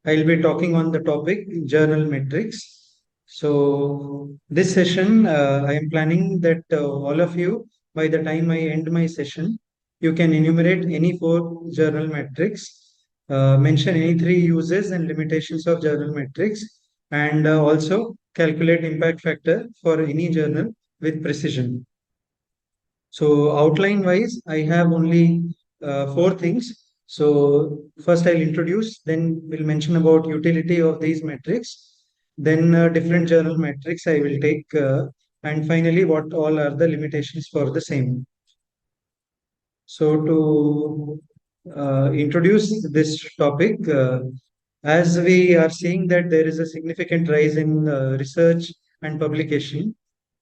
I'll be talking on the topic journal metrics. So, this session, I am planning that all of you, by the time I end my session, you can enumerate any four journal metrics, mention any three uses and limitations of journal metrics, and also calculate impact factor for any journal with precision. So outline wise, I have only four things. So first I'll introduce, then we'll mention about utility of these metrics, then different journal metrics I will take, and finally what all are the limitations for the same. So to introduce this topic, as we are seeing that there is a significant rise in research and publication,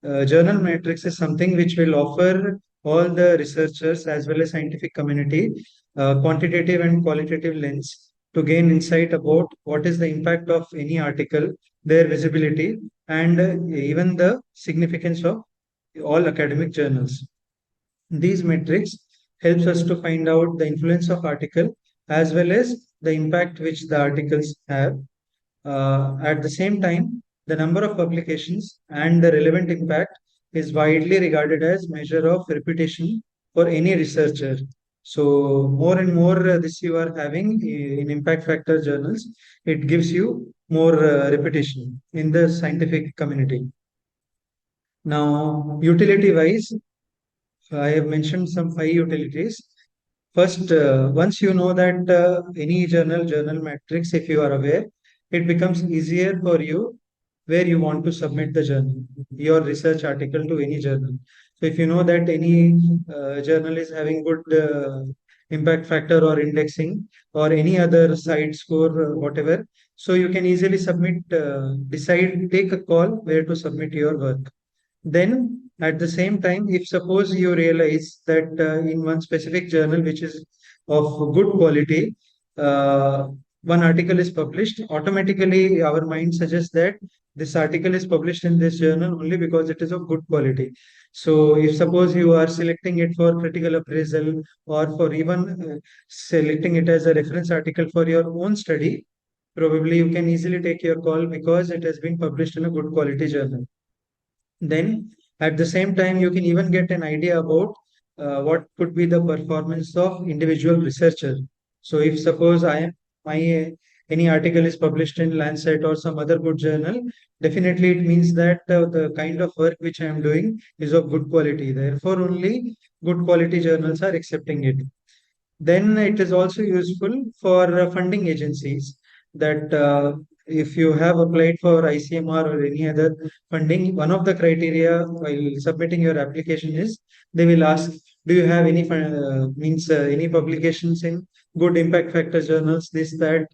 journal metrics is something which will offer all the researchers as well as scientific community quantitative and qualitative lens to gain insight about what is the impact of any article, their visibility, and even the significance of all academic journals. These metrics helps us to find out the influence of article as well as the impact which the articles have. At the same time, the number of publications and the relevant impact is widely regarded as measure of reputation for any researcher. So more and more this you are having in impact factor journals, it gives you more reputation in the scientific community. Now, utility wise, I have mentioned some five utilities. First, once you know that any journal metrics, if you are aware, it becomes easier for you where you want to submit the journal, your research article to any journal. So if you know that any journal is having good impact factor or indexing or any other side score, whatever, so you can easily submit, decide, take a call where to submit your work. Then, at the same time, if suppose you realize that in one specific journal which is of good quality, uh, one article is published, automatically our mind suggests that this article is published in this journal only because it is of good quality. So, if suppose you are selecting it for critical appraisal or for even selecting it as a reference article for your own study, probably you can easily take your call because it has been published in a good quality journal. Then, at the same time, you can even get an idea about what could be the performance of individual researcher. So, if suppose I am my any article is published in Lancet or some other good journal, definitely it means that the kind of work which I am doing is of good quality. Therefore, only good quality journals are accepting it. Then it is also useful for funding agencies that if you have applied for ICMR or any other funding, one of the criteria while submitting your application is they will ask, do you have any any publications in good impact factor journals, this, that,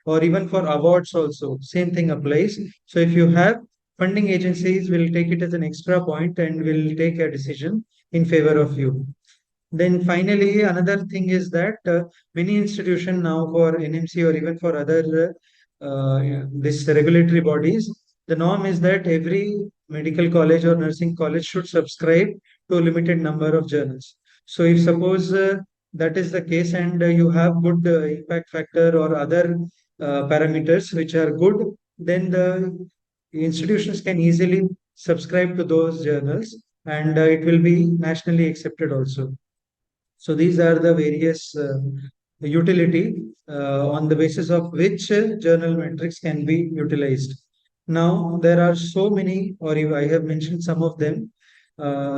or even for awards also, same thing applies. So if you have, funding agencies will take it as an extra point and will take a decision in favor of you. Then finally, another thing is that many institutions now for NMC or even for other this regulatory bodies, the norm is that every medical college or nursing college should subscribe to a limited number of journals. So if suppose that is the case and you have good impact factor or other parameters which are good, then the institutions can easily subscribe to those journals and it will be nationally accepted also. So these are the various utility on the basis of which journal metrics can be utilized. Now there are so many, or I have mentioned some of them.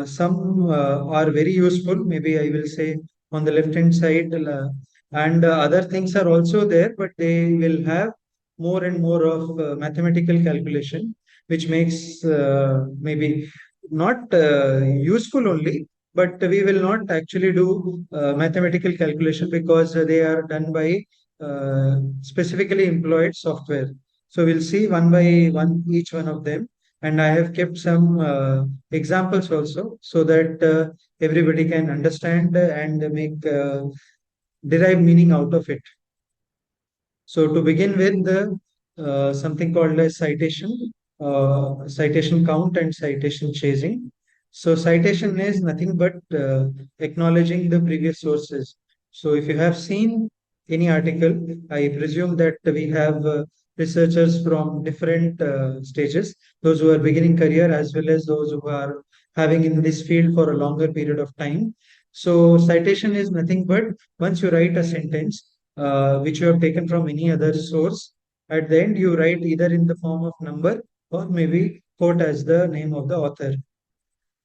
Some are very useful. Maybe I will say on the left hand side, and other things are also there, but they will have more and more of mathematical calculation, which makes maybe not useful only, but we will not actually do mathematical calculation because they are done by specifically employed software. So we'll see one by one each one of them, and I have kept some examples also so that everybody can understand and make derive meaning out of it. So to begin with, the something called as citation count and citation chasing. So citation is nothing but acknowledging the previous sources. So if you have seen any article, I presume that we have researchers from different stages, those who are beginning career as well as those who are having in this field for a longer period of time. So citation is nothing but once you write a sentence which you have taken from any other source, at the end you write either in the form of number or maybe quote as the name of the author.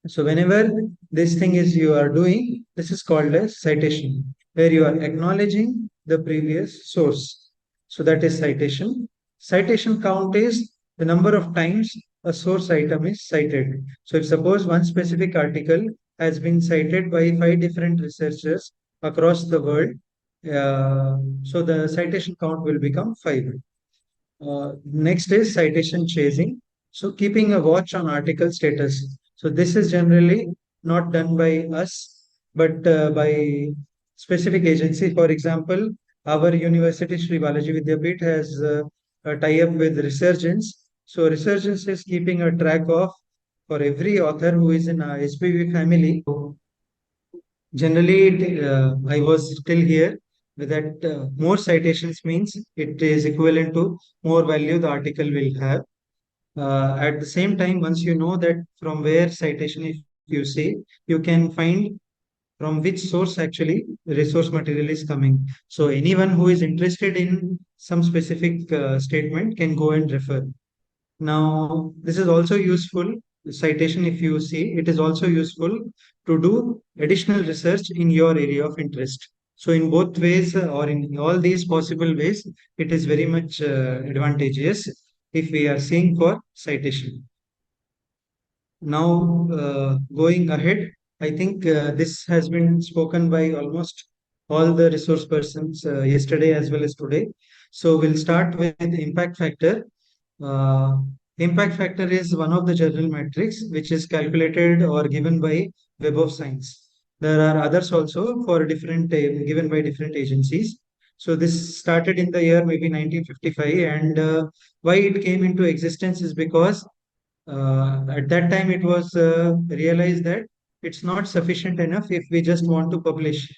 So whenever this thing is you are doing, this is called as citation, where you are acknowledging the previous source. So that is citation. Citation count is the number of times a source item is cited. So if suppose one specific article has been cited by five different researchers across the world, so the citation count will become five. Next is citation chasing. So keeping a watch on article status. So this is generally not done by us, but by specific agency. For example, our university, Shri Vidyapith, has a tie-up with Resurgence. So Resurgence is keeping a track of for every author who is in a SPV family. Generally, I was still here with that more citations means it is equivalent to more value the article will have. At the same time, once you know that from where citation if you see, you can find from which source actually resource material is coming. So anyone who is interested in some specific statement can go and refer. Now, this is also useful citation if you see, it is also useful to do additional research in your area of interest. So in both ways or in all these possible ways, it is very much advantageous if we are seeing for citation. Now, going ahead, I think this has been spoken by almost all the resource persons yesterday as well as today. So we'll start with impact factor. uh, Impact factor is one of the journal metrics which is calculated or given by Web of Science. There are others also for different given by different agencies. So this started in the year maybe 1955, and why it came into existence is because at that time it was realized that it's not sufficient enough if we just want to publish.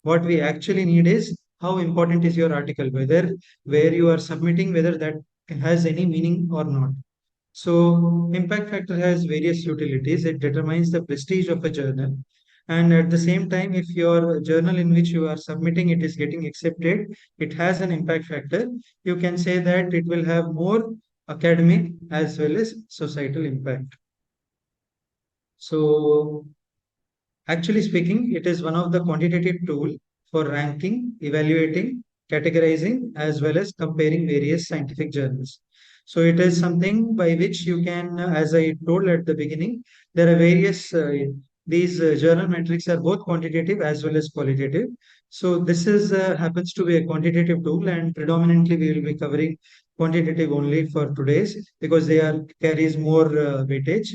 What we actually need is how important is your article, whether where you are submitting, whether that has any meaning or not. So, impact factor has various utilities. It determines the prestige of a journal. And at the same time, if your journal in which you are submitting it is getting accepted, it has an impact factor. You can say that it will have more academic as well as societal impact. So, actually speaking, it is one of the quantitative tool for ranking, evaluating, categorizing, as well as comparing various scientific journals. So it is something by which you can, as I told at the beginning, there are various, these journal metrics are both quantitative as well as qualitative. So this is happens to be a quantitative tool, and predominantly we will be covering quantitative only for today's because they are carries more weightage.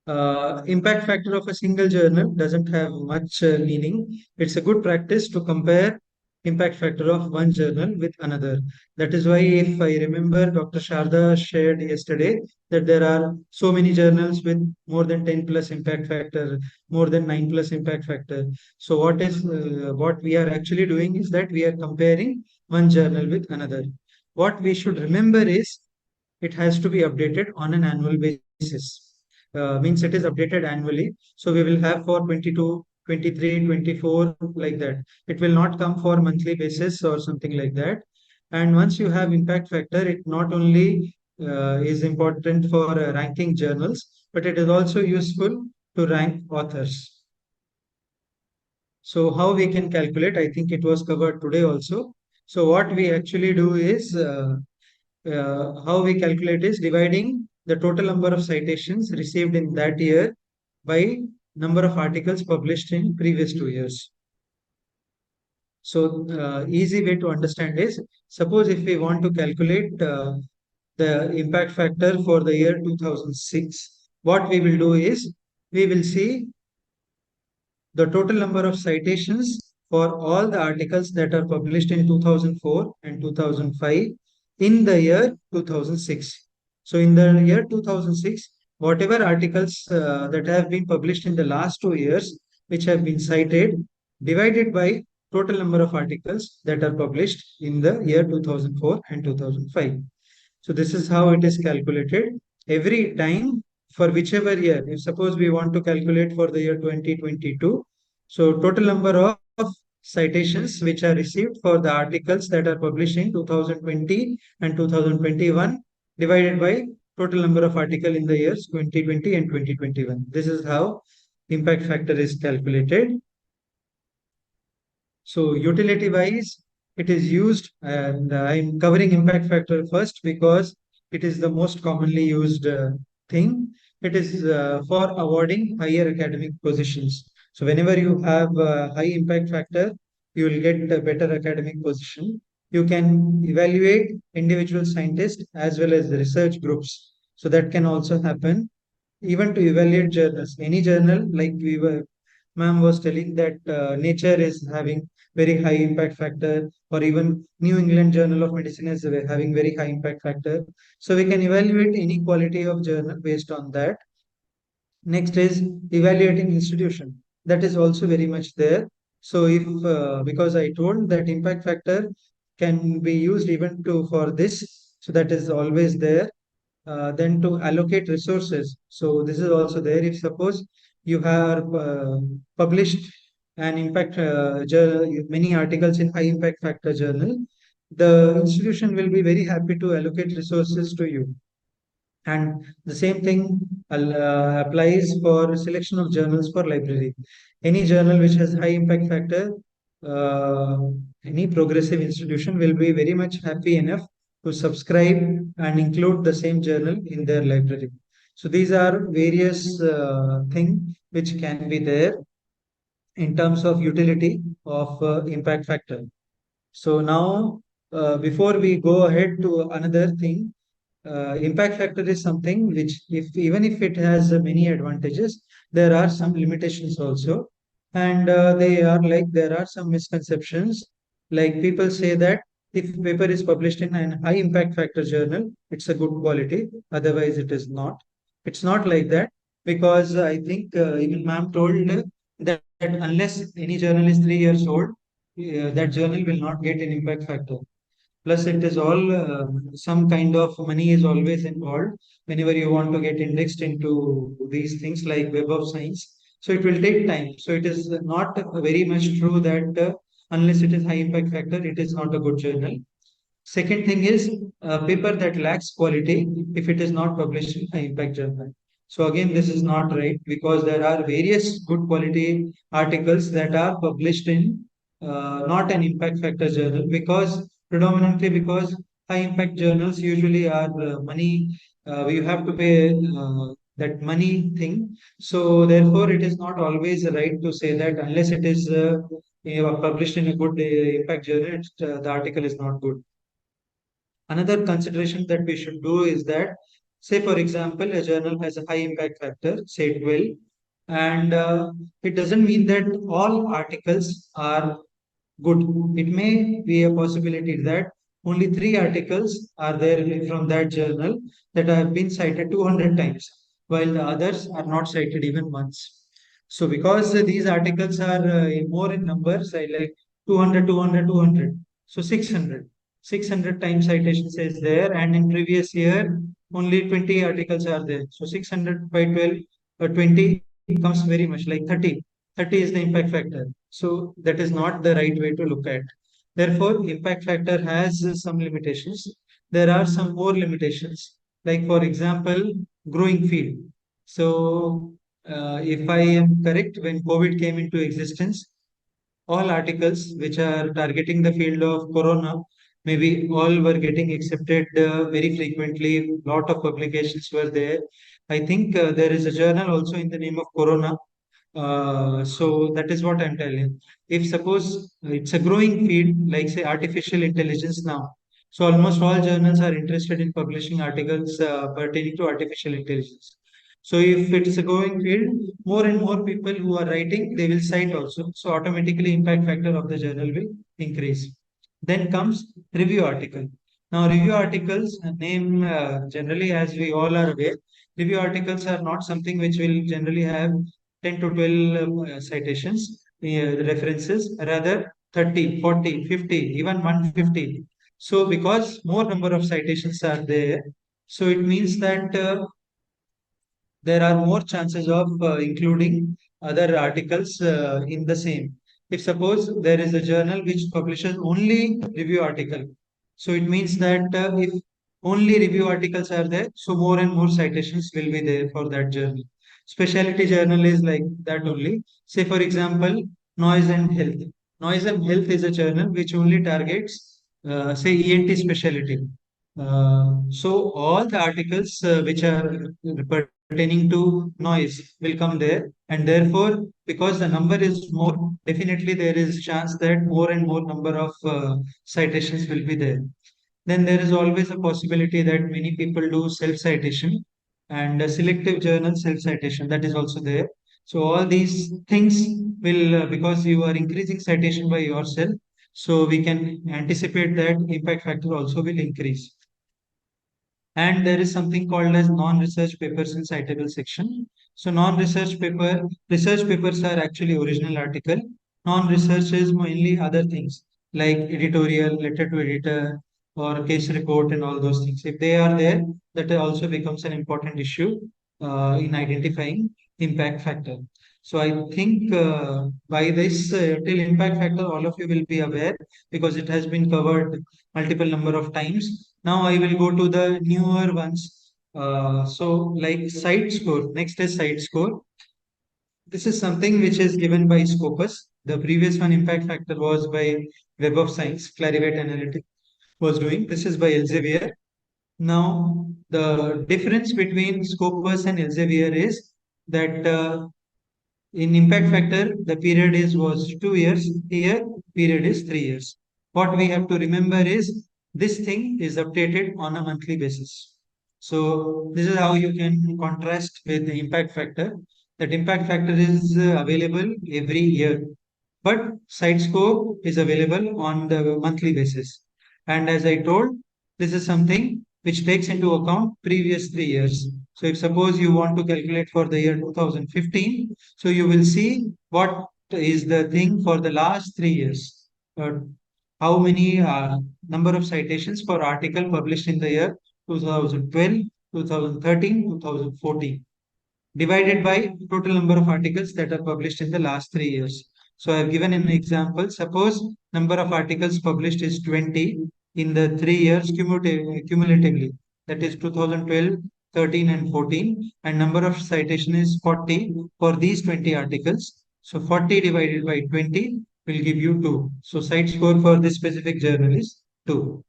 Impact factor of a single journal doesn't have much meaning. It's a good practice to compare impact factor of one journal with another. That is why, if I remember, Dr. Sharda shared yesterday that there are so many journals with more than 10 plus impact factor, more than 9 plus impact factor. So, what we are actually doing is that we are comparing one journal with another. What we should remember is it has to be updated on an annual basis. Means it is updated annually. So we will have for 22, 23, 24, like that. It will not come for monthly basis or something like that. And once you have impact factor, it not only is important for ranking journals, but it is also useful to rank authors. So how we can calculate, I think it was covered today also. So what we actually do is how we calculate is dividing the total number of citations received in that year by number of articles published in previous 2 years. So easy way to understand is suppose if we want to calculate the impact factor for the year 2006, what we will do is we will see the total number of citations for all the articles that are published in 2004 and 2005 in the year 2006. So, in the year 2006, whatever articles that have been published in the last 2 years, which have been cited, divided by total number of articles that are published in the year 2004 and 2005. So this is how it is calculated. Every time for whichever year, if suppose we want to calculate for the year 2022, so total number of citations which are received for the articles that are published in 2020 and 2021 divided by total number of article in the years 2020 and 2021. This is how impact factor is calculated. So utility wise, it is used, and I'm covering impact factor first because it is the most commonly used thing. It is for awarding higher academic positions. So whenever you have a high impact factor, you will get a better academic position. You can evaluate individual scientists as well as the research groups. So that can also happen. Even to evaluate journals, any journal, like we were ma'am was telling that nature is having very high impact factor, or even New England Journal of Medicine is having very high impact factor. So we can evaluate any quality of journal based on that. Next is evaluating institution. That is also very much there. So if because I told that impact factor can be used even to for this, so that is always there. Then to allocate resources. So this is also there. If suppose you have published an impact many articles in high impact factor journal, the institution will be very happy to allocate resources to you. And the same thing applies for selection of journals for library. Any journal which has high impact factor, uh, any progressive institution will be very much happy enough to subscribe and include the same journal in their library. So these are various things which can be there in terms of utility of impact factor. So now, before we go ahead to another thing, impact factor is something which, if even if it has many advantages, there are some limitations also, and they are like there are some misconceptions. Like people say that if paper is published in an high impact factor journal, it's a good quality. Otherwise, it is not. It's not like that, because I think even ma'am told that unless any journal is 3 years old, that journal will not get an impact factor. Plus, it is all some kind of money is always involved whenever you want to get indexed into these things like Web of Science. So it will take time. So it is not very much true that unless it is high impact factor, it is not a good journal. Second thing is a paper that lacks quality if it is not published in high impact journal. So again, this is not right, because there are various good quality articles that are published in not an impact factor journal, because predominantly because high impact journals usually are money, you have to pay that money thing. So therefore, it is not always right to say that unless it is published in a good impact journal, the article is not good. Another consideration that we should do is that, say, for example, a journal has a high impact factor, say 12, and it doesn't mean that all articles are good. It may be a possibility that only 3 articles are there from that journal that have been cited 200 times, while the others are not cited even once. So, because these articles are more in numbers, I like 200, 200, 200. So, 600. 600 times citations is there, and in previous year, only 20 articles are there. So, 600 by 12 or 20 comes very much like 30. 30 is the impact factor. So that is not the right way to look at. Therefore, impact factor has some limitations. There are some more limitations, like for example, growing field. So, if I am correct, when COVID came into existence, all articles which are targeting the field of corona, maybe all were getting accepted very frequently. Lot of publications were there. I think there is a journal also in the name of corona. So that is what I'm telling. If suppose it's a growing field, like say artificial intelligence now, so almost all journals are interested in publishing articles pertaining to artificial intelligence. So if it is a growing field, more and more people who are writing, they will cite also. So automatically impact factor of the journal will increase. Then comes review article. Now review articles, name generally, as we all are aware, review articles are not something which will generally have 10 to 12 citations, references. Rather, 30, 40, 50, even 150. So because more number of citations are there, so it means that there are more chances of including other articles in the same. If suppose there is a journal which publishes only review article, so it means that if only review articles are there, so more and more citations will be there for that journal. Specialty journal is like that only. Say for example, Noise and Health. Noise and Health is a journal which only targets, say, ENT specialty. So all the articles which are pertaining to noise will come there, and therefore, because the number is more, definitely there is chance that more and more number of citations will be there. Then there is always a possibility that many people do self citation and selective journal self citation, that is also there. So all these things will, because you are increasing citation by yourself, so we can anticipate that impact factor also will increase. And there is something called as non-research papers in citable section. So non-research paper, research papers are actually original article. Non-research is mainly other things like editorial, letter to editor, or case report and all those things. If they are there, that also becomes an important issue in identifying impact factor. So I think by this till impact factor, all of you will be aware because it has been covered multiple number of times. Now I will go to the newer ones. So like site score. Next is site score. This is something which is given by Scopus. The previous one impact factor was by Web of Science. Clarivate Analytics was doing. This is by Elsevier. Now the difference between Scopus and Elsevier is that in impact factor, the period is was 2 years. Here, period is 3 years. What we have to remember is this thing is updated on a monthly basis. So this is how you can contrast with the impact factor. That impact factor is available every year, but site score is available on the monthly basis. And as I told, this is something which takes into account previous 3 years. So if suppose you want to calculate for the year 2015, so you will see what is the thing for the last 3 years. How many number of citations per article published in the year 2012, 2013, 2014 divided by total number of articles that are published in the last 3 years. So I have given an example. Suppose number of articles published is 20 in the 3 years cumulatively. That is 2012, 13 and 14. And number of citation is 40 for these 20 articles. So 40 divided by 20 will give you 2. So site score for this specific journal is 2.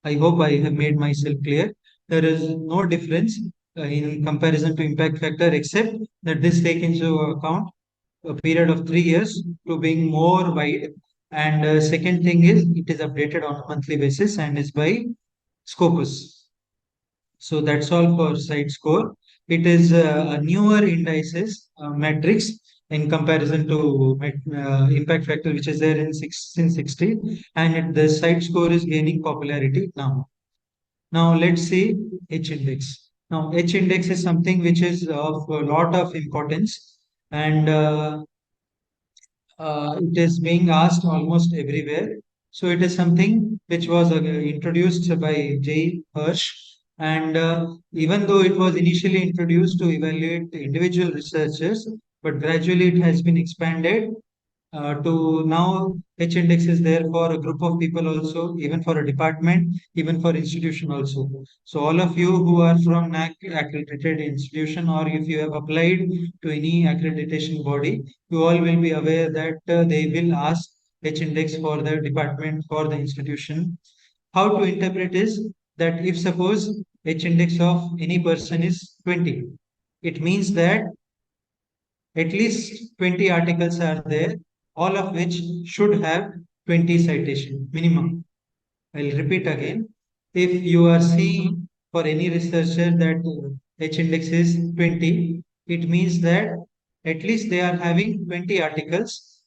I hope I have made myself clear. There is no difference in comparison to impact factor, except that this takes into account a period of 3 years to being more wide. And second thing is it is updated on a monthly basis and is by Scopus. So that's all for site score. It is a newer indices matrix in comparison to impact factor, which is there in 1660, and the site score is gaining popularity now. Now let's see H index. Now H index is something which is of a lot of importance, and it is being asked almost everywhere. So it is something which was introduced by J. Hirsch, and even though it was initially introduced to evaluate individual researchers, but gradually it has been expanded to now H index is there for a group of people also, even for a department, even for institution also. So all of you who are from NAC accredited institution, or if you have applied to any accreditation body, you all will be aware that they will ask H index for the department, for the institution. How to interpret is that if suppose H index of any person is 20, it means that at least 20 articles are there, all of which should have 20 citation minimum. I'll repeat again. If you are seeing for any researcher that H index is 20, it means that at least they are having 20 articles.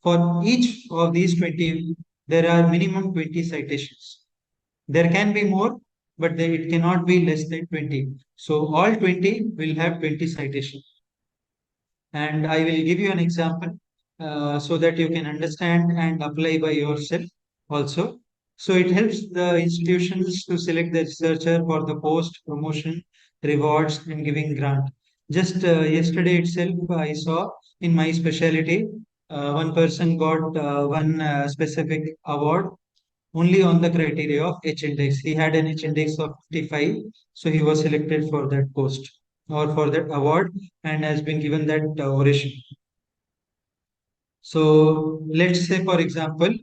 For each of these 20, there are minimum 20 citations. There can be more, but it cannot be less than 20. So all 20 will have 20 citations. And I will give you an example. so that you can understand and apply by yourself also. So it helps the institutions to select the researcher for the post, promotion, rewards, and giving grant. Just yesterday itself, I saw in my specialty, one person got one specific award only on the criteria of H index. He had an H index of 55, so he was selected for that post or for that award and has been given that oration. So let's say, for example,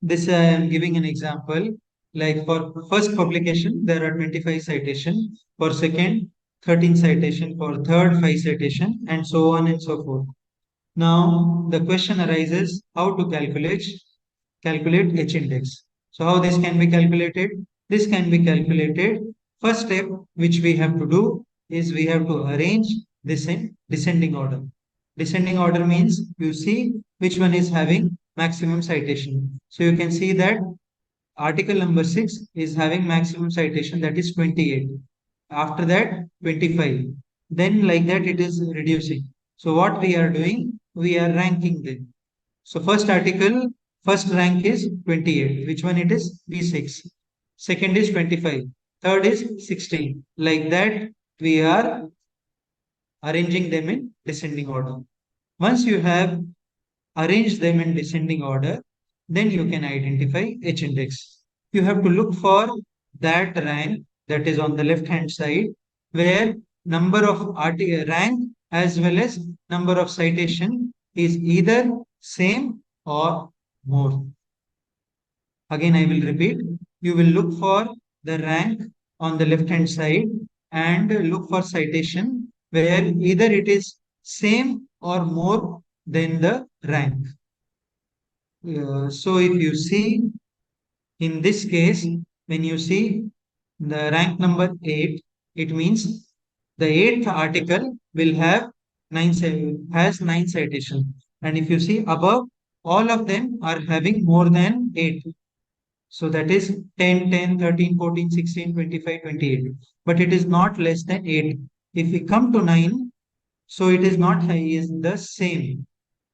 this I am giving an example. Like for first publication, there are 25 citation. For second, 13 citation. For third, 5 citation, and so on and so forth. Now the question arises: how to calculate H index? So how this can be calculated? This can be calculated. First step which we have to do is we have to arrange this in descending order. Descending order means you see which one is having maximum citation. So you can see that article number 6 is having maximum citation, that is 28. After that 25. Then like that it is reducing. So what we are doing? We are ranking them. So first article, first rank is 28. Which one it is? B6. Second is 25. Third is 16. Like that we are arranging them in descending order. Once you have arranged them in descending order, then you can identify H index. You have to look for that rank that is on the left hand side where number of rank as well as number of citation is either same or more. Again, I will repeat. You will look for the rank on the left hand side and look for citation where either it is same or more than the rank. So if you see in this case, when you see the rank number 8, it means the eighth article will have has 9 citation. And if you see above, all of them are having more than 8. So that is 10, 10, 13, 14, 16, 25, 28. But it is not less than 8. If we come to 9, so it is not high, is the same.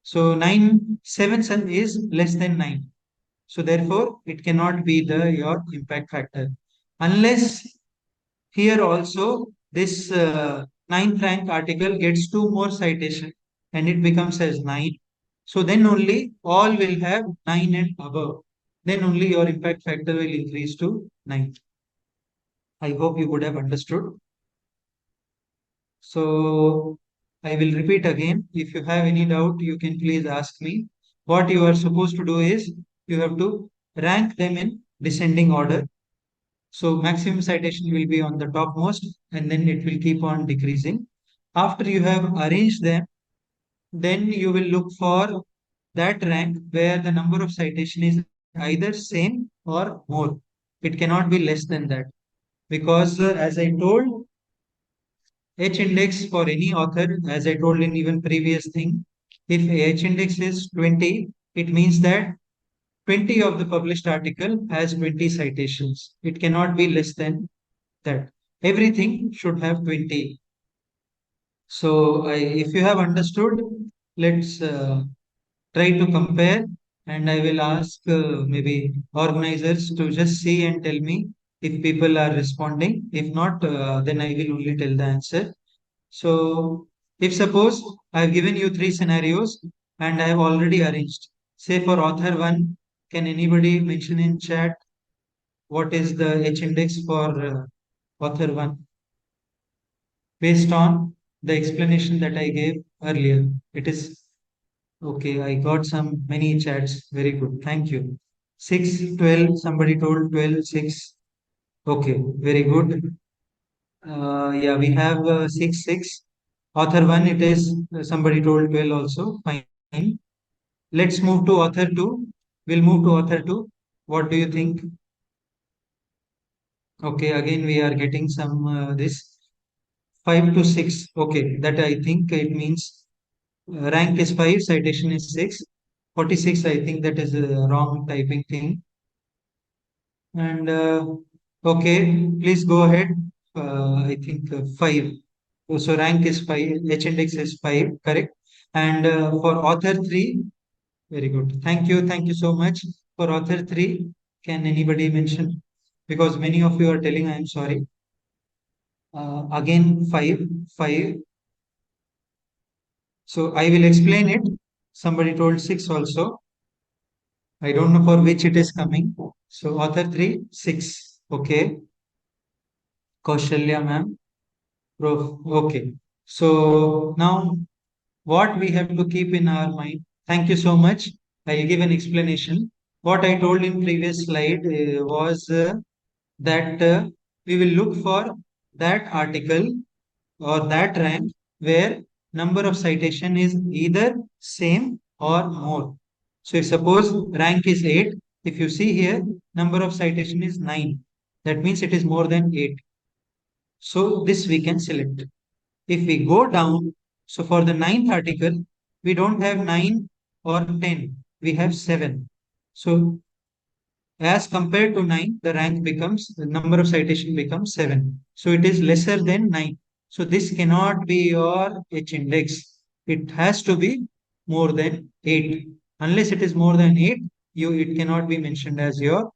So 9, 7 is less than 9. So therefore, it cannot be the your impact factor. Unless here also this ninth rank article gets 2 more citation and it becomes as 9. So then only all will have 9 and above. Then only your impact factor will increase to 9. I hope you would have understood. So I will repeat again. If you have any doubt, you can please ask me. What you are supposed to do is you have to rank them in descending order. So maximum citation will be on the topmost and then it will keep on decreasing. After you have arranged them, then you will look for that rank where the number of citation is either same or more. It cannot be less than that because as I told, H index for any author, as I told in even previous thing, if H index is 20, it means that 20 of the published article has 20 citations. It cannot be less than that. Everything should have 20. So if you have understood, let's try to compare and I will ask maybe organizers to just see and tell me if people are responding. If not, then I will only tell the answer. So if suppose I have given you 3 scenarios and I have already arranged, say for author 1, can anybody mention in chat what is the H index for author 1 based on the explanation that I gave earlier? It is okay. I got some many chats. Very good. Thank you. 6, 12. Somebody told 12, 6. Okay. Very good. Yeah, we have 6, 6. Author 1, it is somebody told 12 also. Fine. Let's move to author 2. We'll move to author 2. What do you think? Okay, again we are getting some this 5 to 6. Okay, that I think it means rank is 5, citation is 6. 46, I think that is a wrong typing thing. And okay, please go ahead. I think 5. So rank is 5, H index is 5, correct? And for author 3, Very good. Thank you. Thank you so much. For author three, can anybody mention? Because many of you are telling I am sorry. Again, five. So I will explain it. Somebody told six also. I don't know for which it is coming. So author three, six. Okay. Kaushalya ma'am. Prof. Okay. So now what we have to keep in our mind. Thank you so much. I'll give an explanation. What I told in previous slide was that we will look for that article or that rank where number of citation is either same or more. So if suppose rank is 8, if you see here number of citation is 9. That means it is more than 8. So this we can select. If we go down, so for the ninth article, we don't have 9 or 10, we have 7. So as compared to 9, the rank becomes, the number of citation becomes 7. So it is lesser than 9. So this cannot be your H index. It has to be more than 8. Unless it is more than 8, it cannot be mentioned as your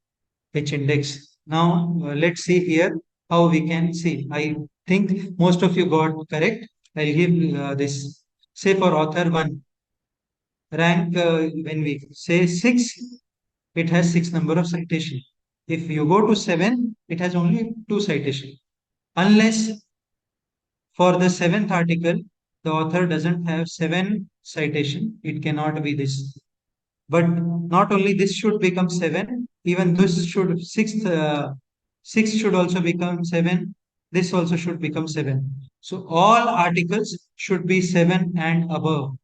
H index. Now let's see here how we can see. I think most of you got correct. I'll give this. Say for author 1, rank when we say 6, it has 6 number of citation. If you go to 7, it has only 2 citation. Unless for the 7th article, the author doesn't have 7 citation, it cannot be this. But not only this should become 7, even this should, 6 should also become 7. This also should become 7. So all articles should be 7 and above.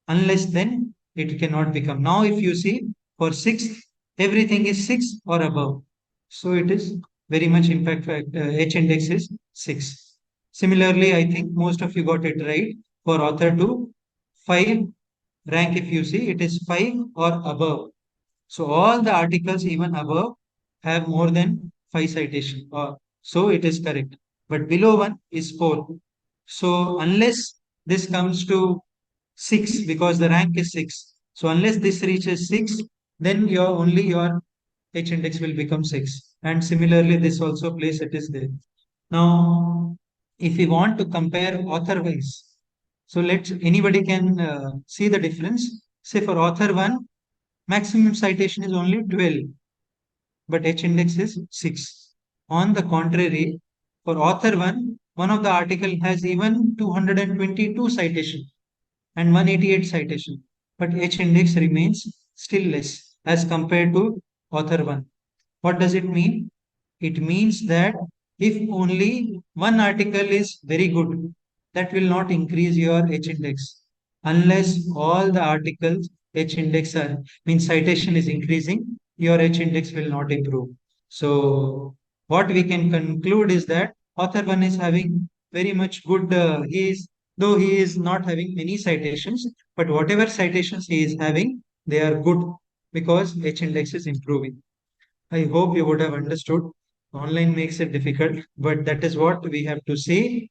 Unless then it cannot become. Now if you see for 6, everything is 6 or above. So it is very much impact H index is 6. Similarly, I think most of you got it right. For author 2, 5 rank, if you see, it is 5 or above. So all the articles even above have more than 5 citation. So it is correct. But below 1 is 4. So unless this comes to 6, because the rank is 6. So unless this reaches 6, then your H index will become 6. And similarly, this also place it is there. Now, if we want to compare author wise, so let anybody can see the difference. Say for author 1, maximum citation is only 12, but H index is 6. On the contrary, for author 1, one of the article has even 222 citation and 188 citation, but H index remains still less as compared to author 1. What does it mean? It means that if only one article is very good, that will not increase your H index. Unless all the articles H index are, means citation is increasing, your H index will not improve. So what we can conclude is that author 1 is having very much good, though he is not having many citations, but whatever citations he is having, they are good because H index is improving. I hope you would have understood. Online makes it difficult, but that is what we have to see.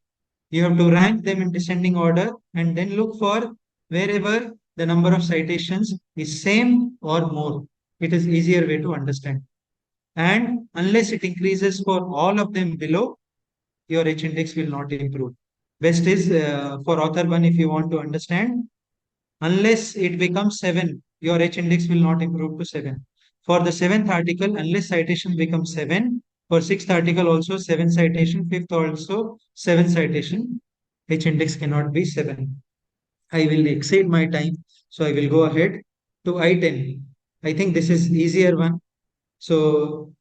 You have to rank them in descending order and then look for wherever the number of citations is same or more. It is easier way to understand. And unless it increases for all of them below, your H index will not improve. Best is for author 1 if you want to understand. Unless it becomes 7, your H index will not improve to 7. For the 7th article, unless citation becomes 7, for 6th article also 7 citation, 5th also 7 citation, H index cannot be 7. I will exceed my time, so I will go ahead to I-10. I think this is easier one. So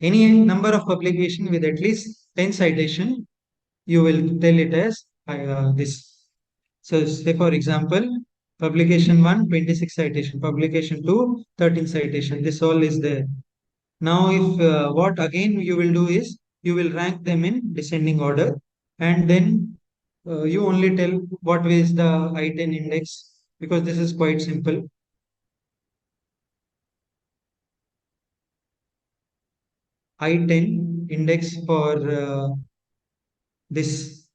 any number of publication with at least 10 citation, you will tell it as this. So say for example, publication 1, 26 citation, publication 2, 13 citation. This all is there. Now if what again you will do is you will rank them in descending order and then you only tell what is the I-10 index because this is quite simple. I-10 index for this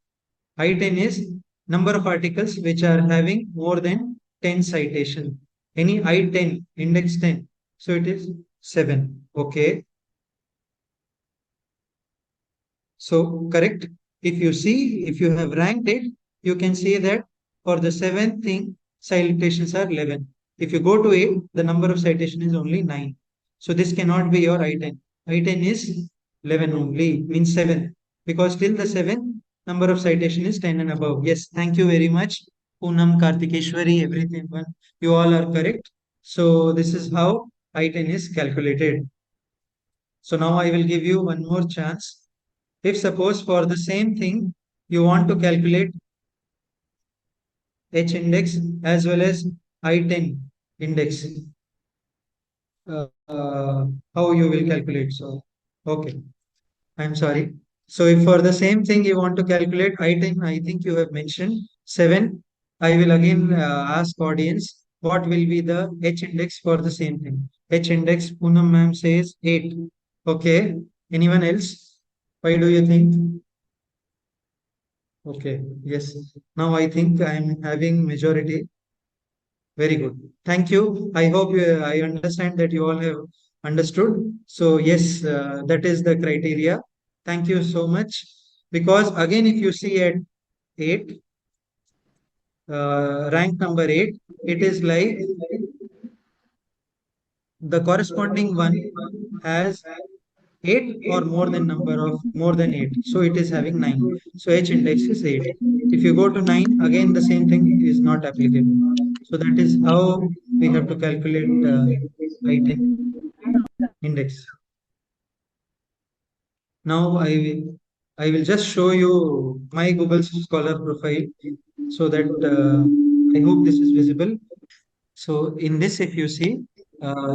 I-10 is number of articles which are having more than 10 citation. Any I10, index 10. So it is 7. Okay. So correct. If you see, if you have ranked it, you can see that for the seventh thing, citations are 11. If you go to 8, the number of citation is only 9. So this cannot be your I10. I10 is 11 only, means 7. Because till the 7, number of citation is 10 and above. Yes, thank you very much. Poonam, Kartikeshwari, everything. You all are correct. So this is how I10 is calculated. So now I will give you one more chance. If suppose for the same thing you want to calculate H index as well as I10 index, how you will calculate? So, okay, I'm sorry. So if for the same thing you want to calculate I10, I think you have mentioned 7. I will again ask audience what will be the H index for the same thing. H index, Poonam ma'am says 8. Okay, anyone else? Why do you think? Okay, yes. Now I think I am having majority. Very good. Thank you. I hope I understand that you all have understood. So yes, that is the criteria. Thank you so much. Because again, if you see at 8, rank number 8, it is like the corresponding one has 8 or more than number of more than 8, so it is having 9, so H index is 8. If you go to 9, again the same thing is not applicable. So that is how we have to calculate item index. Now I will just show you my Google Scholar profile, so that I hope this is visible. So in this, if you see,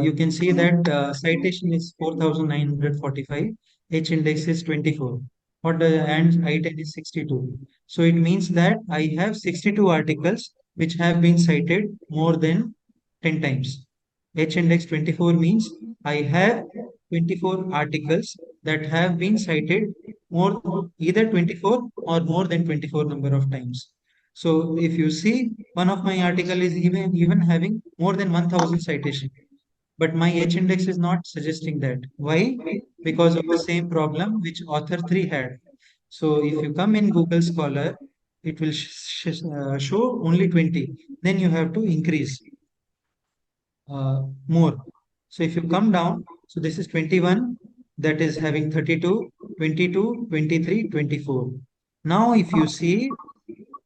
you can see that citation is 4,945, H index is 24, and I10 is 62. So it means that I have 62 articles which have been cited more than 10 times. H index 24 means I have 24 articles that have been cited more, either 24 or more than 24 number of times. So if you see, one of my article is even having more than 1,000 citation, but my H index is not suggesting that. Why? Because of the same problem which author 3 had. So if you come in Google Scholar, it will show only 20. Then you have to increase more. So if you come down, so this is 21, that is having 32, 22, 23, 24. Now if you see,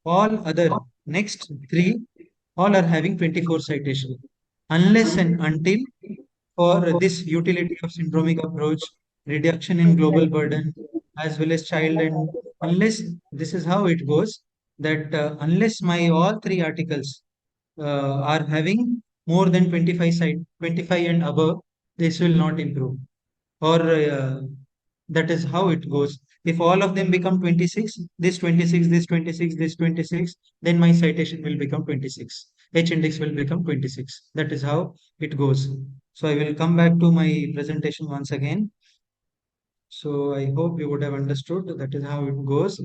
all other next three, all are having 24 citation. Unless and until for this utility of syndromic approach, reduction in global burden, as well as child, and unless this is how it goes, that unless my all three articles are having more than 25 25 and above, this will not improve. Or that is how it goes. If all of them become 26, this 26, this 26, this 26, then my citation will become 26. H index will become 26. That is how it goes. So I will come back to my presentation once again. So I hope you would have understood. That is how it goes.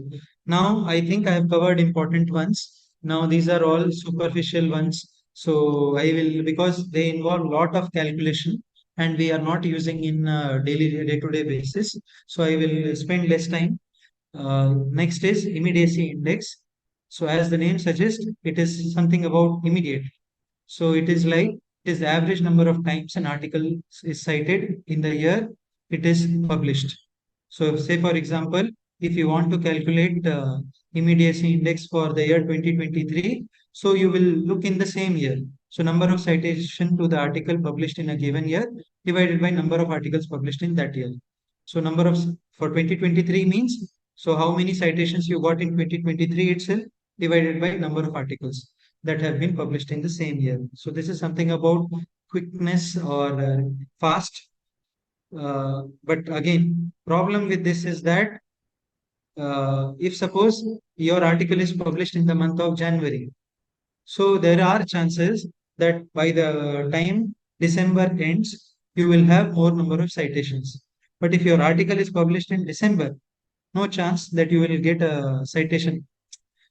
Now I think I have covered important ones. Now these are all superficial ones. So I will, because they involve lot of calculation and we are not using in daily day-to-day basis. So I will spend less time. Next is immediacy index. So as the name suggests, it is something about immediate. So it is like it is the average number of times an article is cited in the year it is published. So say for example, if you want to calculate immediacy index for the year 2023, so you will look in the same year. So number of citation to the article published in a given year divided by number of articles published in that year. So number of for 2023 means, so how many citations you got in 2023 itself divided by number of articles that have been published in the same year. So this is something about quickness or fast. But again, problem with this is that if suppose your article is published in the month of January, so there are chances that by the time December ends, you will have more number of citations. But if your article is published in December, no chance that you will get a citation.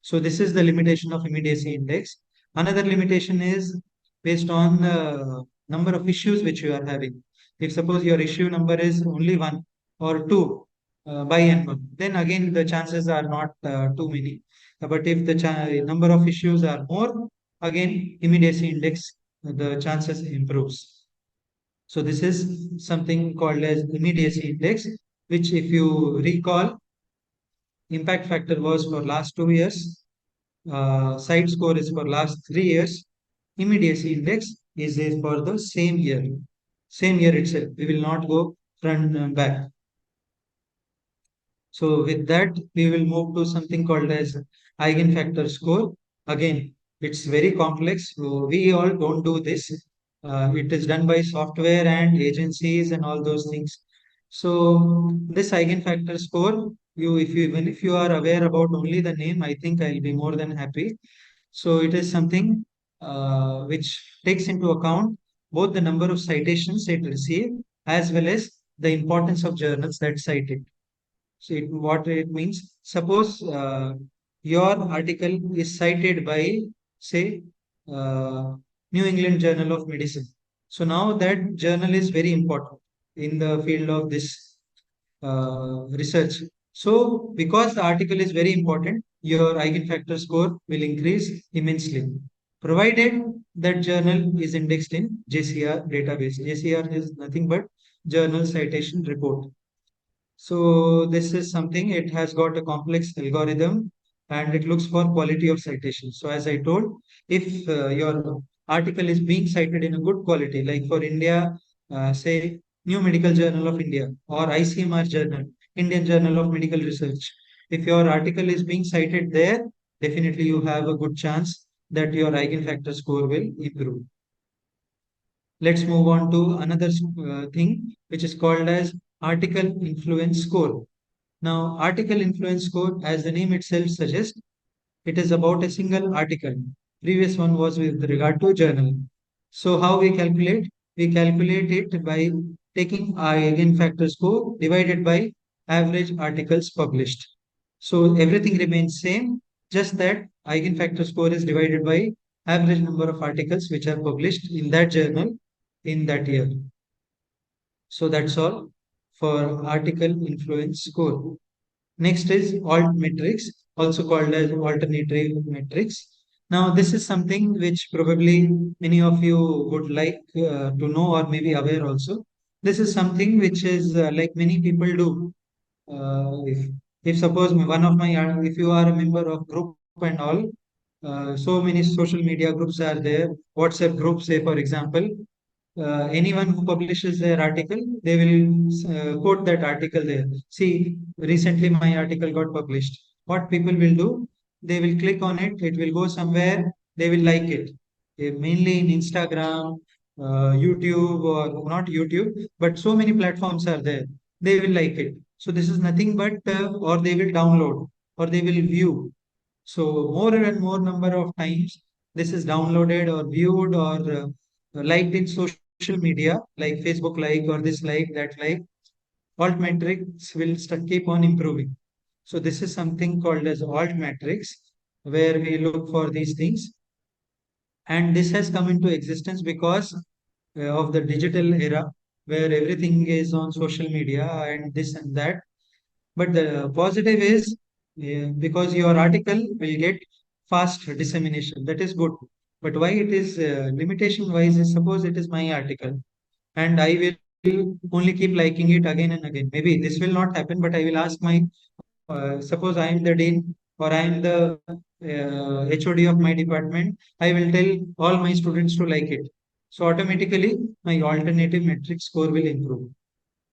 So this is the limitation of immediacy index. Another limitation is based on the number of issues which you are having. If suppose your issue number is only one or two by n1, then again the chances are not too many. But if the number of issues are more, again immediacy index, the chances improves. So this is something called as immediacy index, which if you recall, impact factor was for last 2 years, site score is for last 3 years, immediacy index is for the same year itself. We will not go front and back. So with that, we will move to something called as eigenfactor score. Again, it's very complex. So we all don't do this. It is done by software and agencies and all those things. So this eigenfactor score, you if you even if you are aware about only the name, I think I'll be more than happy. So it is something which takes into account both the number of citations it received as well as the importance of journals that cite it. So what it means, suppose your article is cited by, say, uh, New England Journal of Medicine. So now that journal is very important in the field of this research. So because the article is very important, your eigenfactor score will increase immensely, provided that journal is indexed in JCR database. JCR is nothing but Journal Citation Report. So this is something, it has got a complex algorithm and it looks for quality of citation. So as I told, if your article is being cited in a good quality, like for India, say New Medical Journal of India or ICMR Journal, Indian Journal of Medical Research, if your article is being cited there, definitely you have a good chance that your eigenfactor score will improve. Let's move on to another thing, which is called as article influence score. Now, article influence score, as the name itself suggests, it is about a single article. Previous one was with regard to journal. So how we calculate? We calculate it by taking eigenfactor score divided by average articles published. So everything remains same, just that eigenfactor score is divided by average number of articles which are published in that journal in that year. So that's all for article influence score. Next is alt metrics, also called as alternative metrics. Now, this is something which probably many of you would like to know or maybe aware also. This is something which is like many people do. If suppose one of my, if you are a member of group and all, so many social media groups are there. WhatsApp groups, say for example, anyone who publishes their article, they will quote that article there. See, recently my article got published. What people will do, they will click on it, it will go somewhere, they will like it. Mainly in Instagram, YouTube, or not YouTube, but so many platforms are there. They will like it. So this is nothing but, or they will download, or they will view. So more and more number of times this is downloaded or viewed or liked in social media like Facebook like or this like that like, alt metrics will keep on improving. So this is something called as alt metrics where we look for these things, and this has come into existence because of the digital era where everything is on social media and this and that. But the positive is because your article will get fast dissemination. That is good. But why it is limitation wise is, suppose it is my article and I will only keep liking it again and again. Maybe this will not happen, but I will ask my, suppose I am the dean or I am the HOD of my department, I will tell all my students to like it. So automatically my alternative metric score will improve.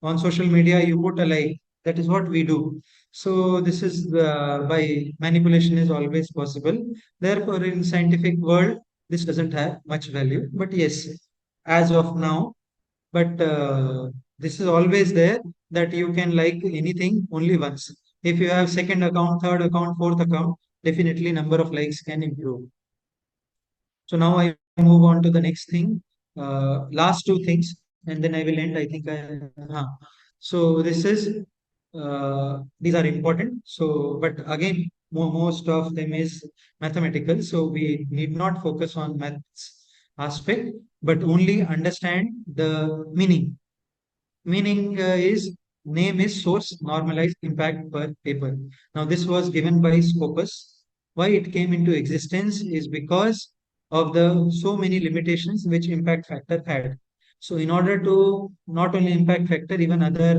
On social media you put a like, that is what we do. So this is by manipulation is always possible. Therefore in scientific world this doesn't have much value, but yes, as of now, but this is always there, that you can like anything only once. If you have second account, third account, fourth account, definitely number of likes can improve. So now I move on to the next thing, last two things, and then I will end. I think so this is these are important. So, but again, most of them is mathematical. So we need not focus on maths aspect, but only understand the meaning. Meaning is name is source normalized impact per paper. Now this was given by Scopus. Why it came into existence is because of the so many limitations which impact factor had. So in order to not only impact factor, even other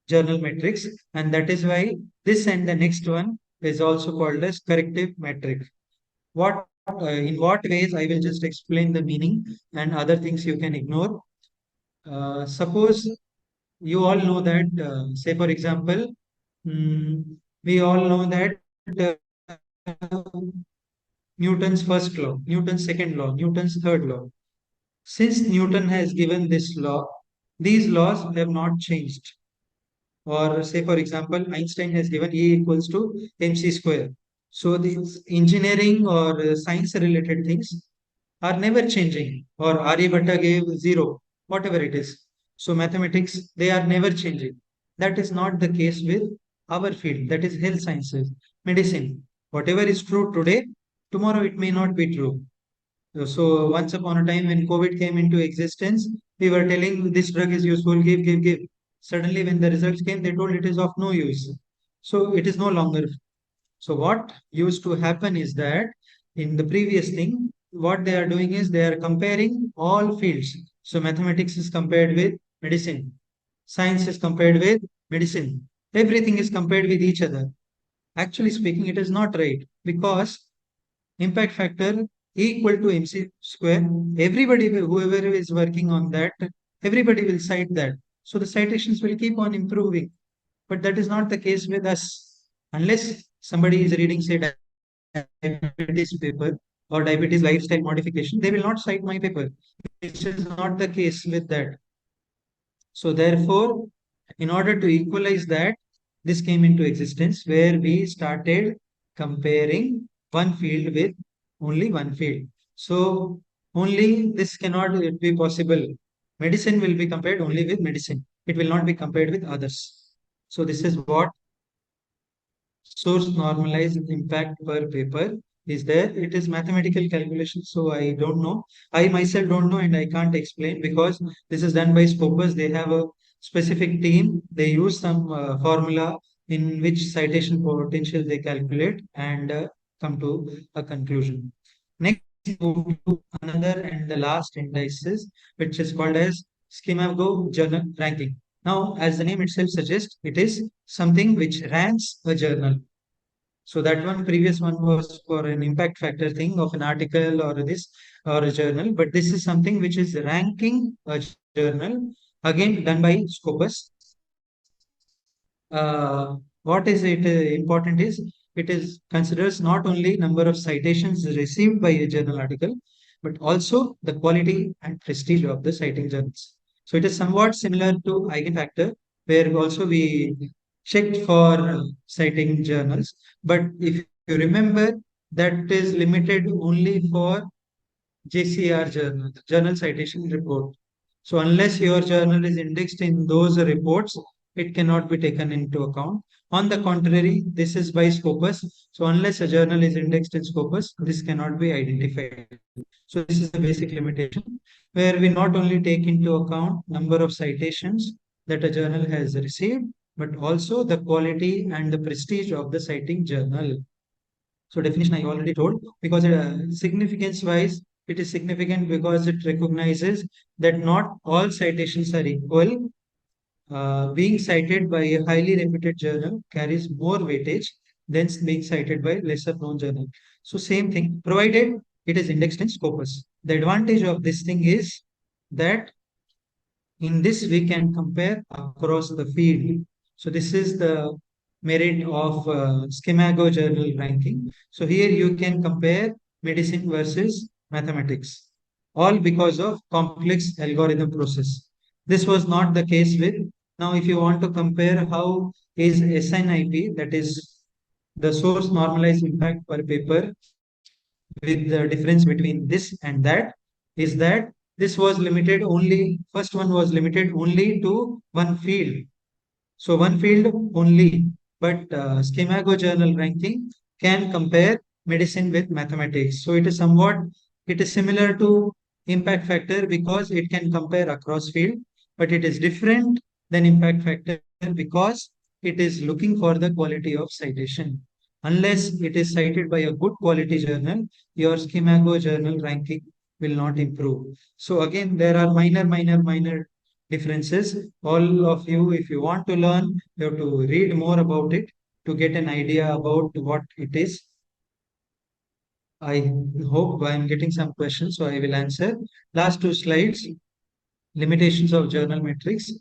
journal metrics, and that is why this and the next one is also called as corrective metric. What in what ways I will just explain the meaning and other things you can ignore. Suppose you all know that, say for example, mm, we all know that Newton's first law, Newton's second law, Newton's third law. Since Newton has given this law, these laws have not changed. Or say for example, Einstein has given E equals to mc square. So these engineering or science related things are never changing. Or Aryabhatta gave zero, whatever it is. So mathematics, they are never changing. That is not the case with our field, that is health sciences, medicine. Whatever is true today, tomorrow it may not be true. So once upon a time when COVID came into existence, we were telling this drug is useful, give, give, give. Suddenly when the results came, they told it is of no use. So it is no longer. So what used to happen is that in the previous thing, what they are doing is they are comparing all fields. So mathematics is compared with medicine, science is compared with medicine. Everything is compared with each other. Actually speaking, it is not right because impact factor equal to mc square. Everybody, whoever is working on that, everybody will cite that. So the citations will keep on improving. But that is not the case with us. Unless somebody is reading, say, diabetes paper or diabetes lifestyle modification, they will not cite my paper. This is not the case with that. So therefore, in order to equalize that, this came into existence where we started comparing one field with only one field. So only this cannot be possible. Medicine will be compared only with medicine. It will not be compared with others. So this is what source normalized impact per paper is there. It is mathematical calculation, so I don't know. I myself don't know and I can't explain because this is done by Scopus. They have a specific team. They use some formula in which citation potential they calculate and come to a conclusion. Next, move to another and the last indices, which is called as Schemago journal ranking. Now, as the name itself suggests, it is something which ranks a journal. So that one, previous one was for an impact factor thing of an article or this or a journal, but this is something which is ranking a journal, again done by Scopus. What is it important is it is considers not only number of citations received by a journal article, but also the quality and prestige of the citing journals. So it is somewhat similar to eigenfactor, where also we checked for citing journals. But if you remember, that is limited only for JCR journal, Journal Citation Report. So unless your journal is indexed in those reports, it cannot be taken into account. On the contrary, this is by Scopus. So unless a journal is indexed in Scopus, this cannot be identified. So this is the basic limitation where we not only take into account number of citations that a journal has received, but also the quality and the prestige of the citing journal. So definition I already told because significance wise, it is significant because it recognizes that not all citations are equal. Being cited by a highly reputed journal carries more weightage than being cited by lesser known journal. So same thing, provided it is indexed in Scopus. The advantage of this thing is that in this, we can compare across the field. So this is the merit of Schemago journal ranking. So here you can compare medicine versus mathematics, all because of complex algorithm process. This was not the case with. Now, if you want to compare how is SNIP, that is the source normalized impact per paper, with the difference between this and that is that this was limited only, first one was limited only to one field. So one field only, but Schemago journal ranking can compare medicine with mathematics. So it is somewhat It is similar to impact factor because it can compare across field, but it is different than impact factor because it is looking for the quality of citation. Unless it is cited by a good quality journal, your Schemago journal ranking will not improve. So again, there are minor differences. All of you, if you want to learn, you have to read more about it to get an idea about what it is. I hope I am getting some questions, so I will answer. Last two slides, limitations of journal metrics.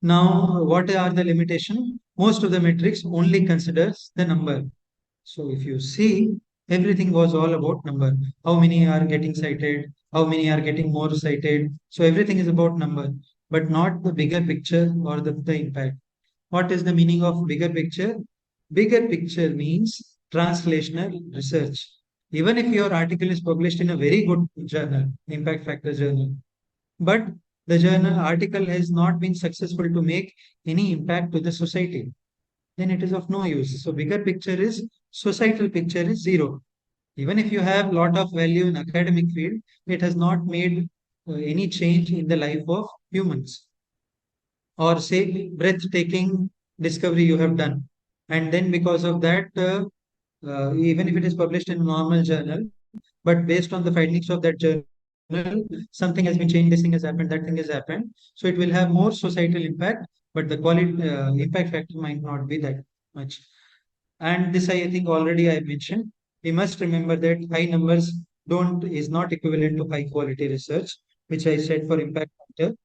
Now, what are the limitations? Most of the metrics only considers the number. So if you see, everything was all about number. How many are getting cited? How many are getting more cited? So everything is about number, but not the bigger picture or the impact. What is the meaning of bigger picture? Bigger picture means translational research. Even if your article is published in a very good journal, impact factor journal, but the journal article has not been successful to make any impact to the society, then it is of no use. So bigger picture is societal picture is zero. Even if you have lot of value in academic field, it has not made any change in the life of humans, or say breathtaking discovery you have done, and then because of that even if it is published in a normal journal, but based on the findings of that journal, something has been changed, this thing has happened, that thing has happened, so it will have more societal impact, but the quality impact factor might not be that much. And this I think already I mentioned. We must remember that high numbers don't is not equivalent to high quality research, which I said for impact factor.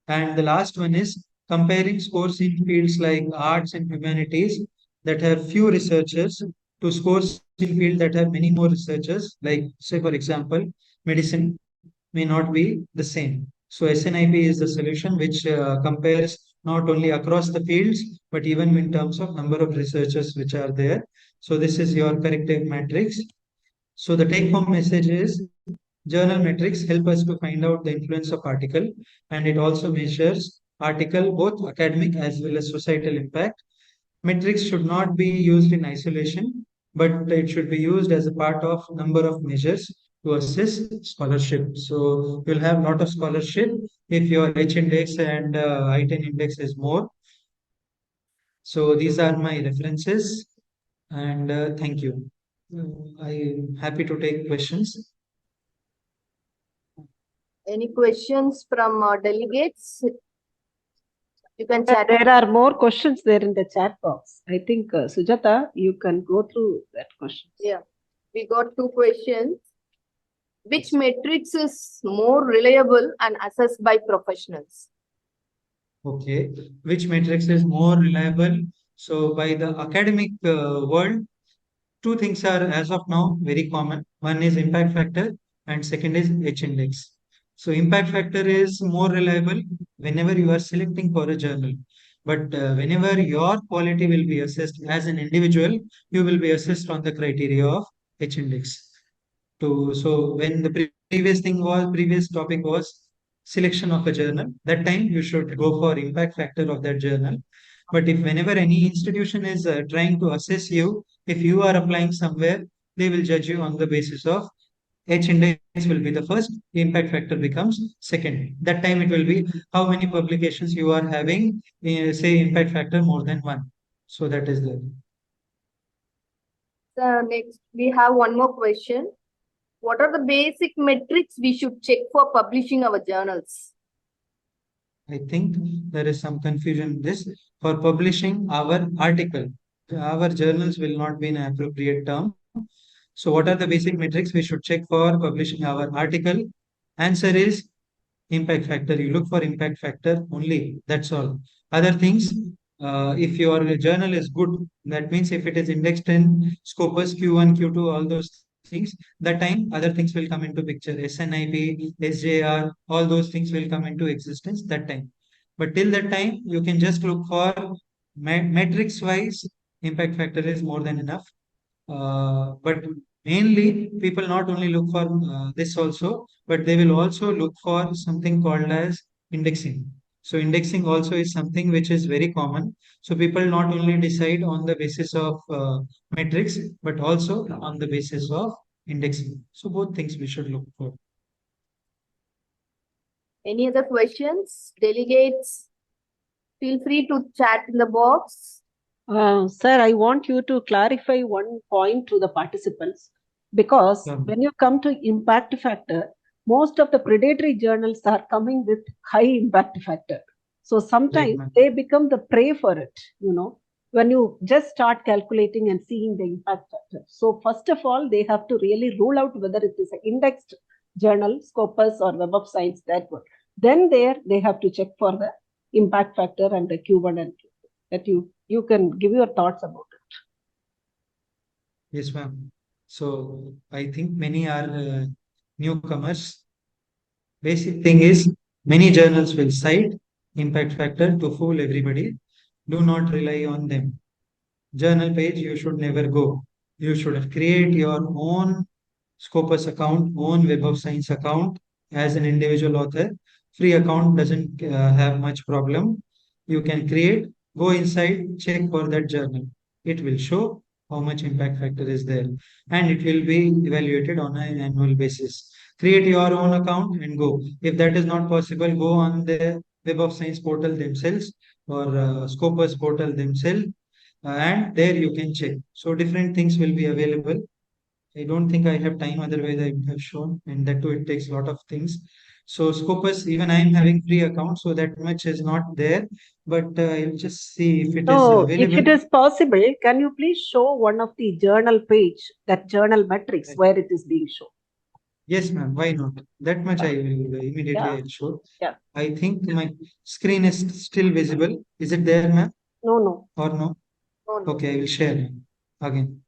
And the last one is comparing scores in fields like arts and humanities that have few researchers to scores in fields that have many more researchers, like say for example, medicine may not be the same. So SNIP is the solution which compares not only across the fields, but even in terms of number of researchers which are there. So this is your corrective matrix. So the take home message is journal metrics help us to find out the influence of article, and it also measures article both academic as well as societal impact. Metrics should not be used in isolation, but it should be used as a part of number of measures to assess scholarship. So you'll have a lot of scholarship if your H index and I-10 index is more. So these are my references, and thank you. I'm happy to take questions. Any questions from delegates? You can chat. There are more questions there in the chat box. I think Sujata, you can go through that question. Yeah, we got two questions. Which metrics is more reliable and assessed by professionals? Okay, which matrix is more reliable? So by the academic world, two things are as of now very common. One is impact factor and second is H index. So impact factor is more reliable whenever you are selecting for a journal. But whenever your quality will be assessed as an individual, you will be assessed on the criteria of H index. So when the previous topic was selection of a journal, that time you should go for impact factor of that journal. But if whenever any institution is trying to assess you, if you are applying somewhere, they will judge you on the basis of H index will be the first, impact factor becomes second. That time it will be how many publications you are having, say impact factor more than one. So that is the. So next, we have one more question. What are the basic metrics we should check for publishing our journals? I think there is some confusion in this. For publishing our article, our journals will not be an appropriate term. So, what are the basic metrics we should check for publishing our article? Answer is impact factor. You look for impact factor only. That's all. Other things, if your journal is good, that means if it is indexed in Scopus Q1, Q2, all those things, that time other things will come into picture. SNIP, SJR, all those things will come into existence that time. But till that time, you can just look for metrics wise, impact factor is more than enough. But mainly, people not only look for this also, but they will also look for something called as indexing. So indexing also is something which is very common. So people not only decide on the basis of metrics, but also on the basis of indexing. So both things we should look for. Any other questions? Delegates, feel free to chat in the box. Sir, I want you to clarify one point to the participants because when you come to impact factor, most of the predatory journals are coming with high impact factor. So sometimes they become the prey for it, when you just start calculating and seeing the impact factor. So first of all, they have to really rule out whether it is an indexed journal, Scopus or Web of Science, that one. Then there they have to check for the impact factor and the Q1 and Q2 that you can give your thoughts about it. Yes, ma'am. So I think many are newcomers. Basic thing is many journals will cite impact factor to fool everybody. Do not rely on them. Journal page you should never go. You should create your own Scopus account, own Web of Science account as an individual author. Free account doesn't have much problem. You can create, go inside, check for that journal. It will show how much impact factor is there and it will be evaluated on an annual basis. Create your own account and go. If that is not possible, go on the Web of Science portal themselves or Scopus portal themselves and there you can check. So different things will be available. I don't think I have time, otherwise I would have shown, and that too it takes a lot of things. So Scopus, even I am having free account, so that much is not there, but I'll just see if it is So, if available. it is possible, can you please show one of the journal page, that journal metrics where it is being shown? Yes, ma'am. Why not? That much I will immediately I'll show. Yeah. I think my screen is still visible. Is it there, ma'am? No. Or no? No, no. Okay, I will share again.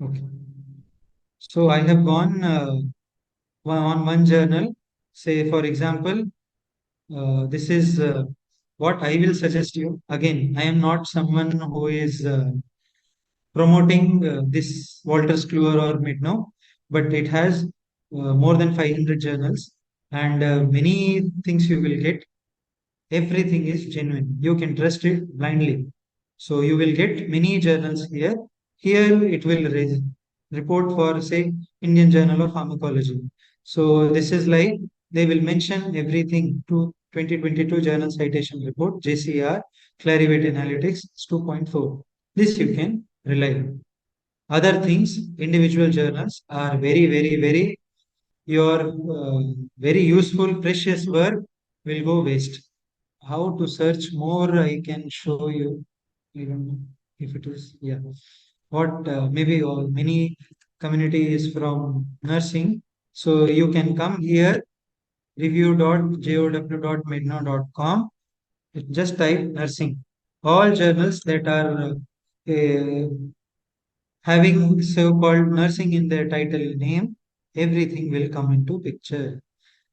Okay. So I have gone on one journal. Say, for example, this is what I will suggest you. Again, I am not someone who is promoting this Walter's Kluwer or Midno, but it has more than 500 journals and many things you will get. Everything is genuine. You can trust it blindly. So you will get many journals here. Here it will report for, say, Indian Journal of Pharmacology. So this is like they will mention everything to 2022 Journal Citation Report, JCR, Clarivate Analytics 2.4. This you can rely on. Other things, individual journals are very, your very useful, precious work will go waste. How to search more, I can show you. I don't know if it is, yeah. What maybe many community is from nursing. So you can come here, review.jow.medno.com. Just type nursing. All journals that are having so-called nursing in their title name, everything will come into picture.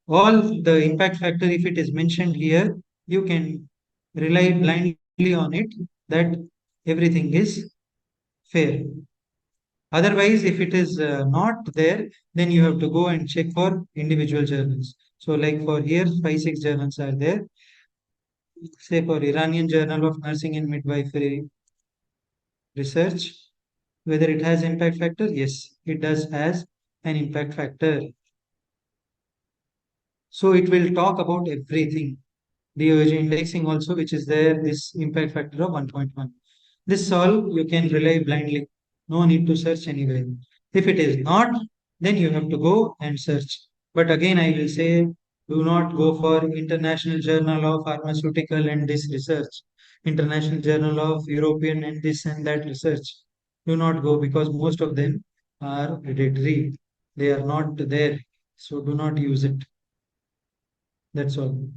All the impact factor, if it is mentioned here, you can rely blindly on it that everything is fair. Otherwise, if it is not there, then you have to go and check for individual journals. So like for here, 5, 6 journals are there. Say for Iranian Journal of Nursing and Midwifery Research, whether it has impact factor? Yes, it does has an impact factor. So it will talk about everything. DOG indexing also, which is there, this impact factor of 1.1. This all you can rely blindly. No need to search anywhere. If it is not, then you have to go and search. But again, I will say, do not go for International Journal of Pharmaceutical and this research, International Journal of European and this and that research. Do not go because most of them are predatory. They are not there. So do not use it. That's all.